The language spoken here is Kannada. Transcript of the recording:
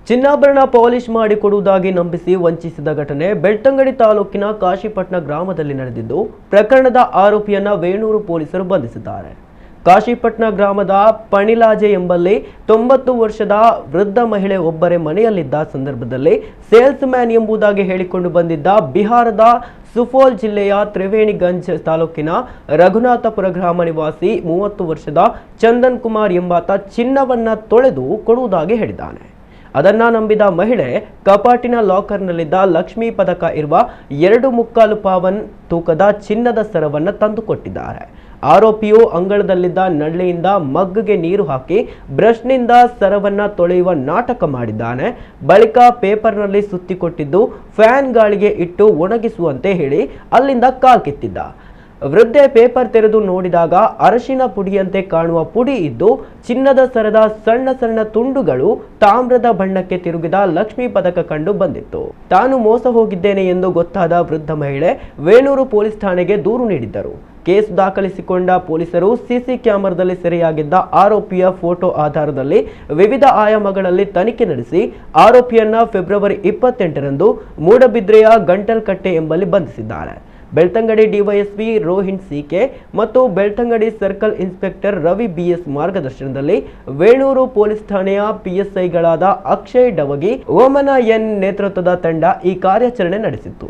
ಚಿನ್ನಾಭರಣ ಪಾಲಿಶ್ ಮಾಡಿಕೊಡುವುದಾಗಿ ನಂಬಿಸಿ ವಂಚಿಸಿದ ಘಟನೆ ಬೆಳ್ತಂಗಡಿ ತಾಲೂಕಿನ ಕಾಶಿಪಟ್ಟಣ ಗ್ರಾಮದಲ್ಲಿ ನಡೆದಿದ್ದು, ಪ್ರಕರಣದ ಆರೋಪಿಯನ್ನ ವೇಣೂರು ಪೊಲೀಸರು ಬಂಧಿಸಿದ್ದಾರೆ. ಕಾಶಿಪಟ್ಟಣ ಗ್ರಾಮದ ಪಣಿಲಾಜೆ ಎಂಬಲ್ಲಿ 90 ವರ್ಷದ ವೃದ್ಧ ಮಹಿಳೆ ಒಬ್ಬರೇ ಮನೆಯಲ್ಲಿದ್ದ ಸಂದರ್ಭದಲ್ಲಿ ಸೇಲ್ಸ್ ಮ್ಯಾನ್ ಎಂಬುದಾಗಿ ಹೇಳಿಕೊಂಡು ಬಂದಿದ್ದ ಬಿಹಾರದ ಸುಪೌಲ್ ಜಿಲ್ಲೆಯ ತ್ರಿವೇಣಿಗಂಜ್ ತಾಲೂಕಿನ ರಘುನಾಥಪುರ ಗ್ರಾಮ ನಿವಾಸಿ 30 ವರ್ಷದ ಚಂದನ್ ಕುಮಾರ್ ಎಂಬಾತ ಚಿನ್ನವನ್ನ ತೊಳೆದು ಕೊಡುವುದಾಗಿ ಹೇಳಿದ್ದಾನೆ. ಅದನ್ನ ನಂಬಿದ ಮಹಿಳೆ ಕಪಾಟಿನ ಲಾಕರ್ನಲ್ಲಿದ್ದ ಲಕ್ಷ್ಮೀ ಪದಕ ಇರುವ 2.25 ಪವನ್ ತೂಕದ ಚಿನ್ನದ ಸರವನ್ನ ತಂದುಕೊಟ್ಟಿದ್ದಾರೆ. ಆರೋಪಿಯು ಅಂಗಳದಲ್ಲಿದ್ದ ನಳ್ಳಿಯಿಂದ ಮಗ್ಗಿಗೆ ನೀರು ಹಾಕಿ ಬ್ರಷ್ನಿಂದ ಸರವನ್ನ ತೊಳೆಯುವ ನಾಟಕ ಮಾಡಿದ್ದಾನೆ. ಬಳಿಕ ಪೇಪರ್ನಲ್ಲಿ ಸುತ್ತಿಕೊಟ್ಟಿದ್ದು ಫ್ಯಾನ್ ಗಾಳಿಗೆ ಇಟ್ಟು ಒಣಗಿಸುವಂತೆ ಹೇಳಿ ಅಲ್ಲಿಂದ ಕಾಲ್ಕಿತ್ತಿದ್ದ. ವೃದ್ಧೆ ಪೇಪರ್ ತೆರೆದು ನೋಡಿದಾಗ ಅರಶಿನ ಪುಡಿಯಂತೆ ಕಾಣುವ ಪುಡಿ ಇದ್ದು ಚಿನ್ನದ ಸರದ ಸಣ್ಣ ಸಣ್ಣ ತುಂಡುಗಳು ತಾಮ್ರದ ಬಣ್ಣಕ್ಕೆ ತಿರುಗಿದ ಲಕ್ಷ್ಮೀ ಪದಕ ಕಂಡು ಬಂದಿತ್ತು. ತಾನು ಮೋಸ ಹೋಗಿದ್ದೇನೆ ಎಂದು ಗೊತ್ತಾದ ವೃದ್ಧ ಮಹಿಳೆ ವೇಣೂರು ಪೊಲೀಸ್ ಠಾಣೆಗೆ ದೂರು ನೀಡಿದ್ದರು. ಕೇಸ್ ದಾಖಲಿಸಿಕೊಂಡ ಪೊಲೀಸರು ಸಿಸಿ ಕ್ಯಾಮೆರಾದಲ್ಲಿ ಸೆರೆಯಾಗಿದ್ದ ಆರೋಪಿಯ ಫೋಟೋ ಆಧಾರದಲ್ಲಿ ವಿವಿಧ ಆಯಾಮಗಳಲ್ಲಿ ತನಿಖೆ ನಡೆಸಿ ಆರೋಪಿಯನ್ನ ಫೆಬ್ರವರಿ 28ರಂದು ಮೂಡಬಿದ್ರೆಯ ಗಂಟಲ್ಕಟ್ಟೆ ಎಂಬಲ್ಲಿ ಬಂಧಿಸಿದ್ದಾರೆ. ಬೆಳ್ತಂಗಡಿ ಡಿವೈಎಸ್ಪಿ ರೋಹಿಣ್ ಸಿಕೆ ಮತ್ತು Belthangady circle inspector Ravi BS ಮಾರ್ಗದರ್ಶನದಲ್ಲಿ ವೇಣೂರು ಪೊಲೀಸ್ ಠಾಣೆಯ ಪಿಎಸ್ಐಗಳಾದ ಅಕ್ಷಯ್ ಡವಗಿ, ಓಮನ ಎನ್ ನೇತೃತ್ವದ ತಂಡ ಈ ಕಾರ್ಯಾಚರಣೆ ನಡೆಸಿತ್ತು.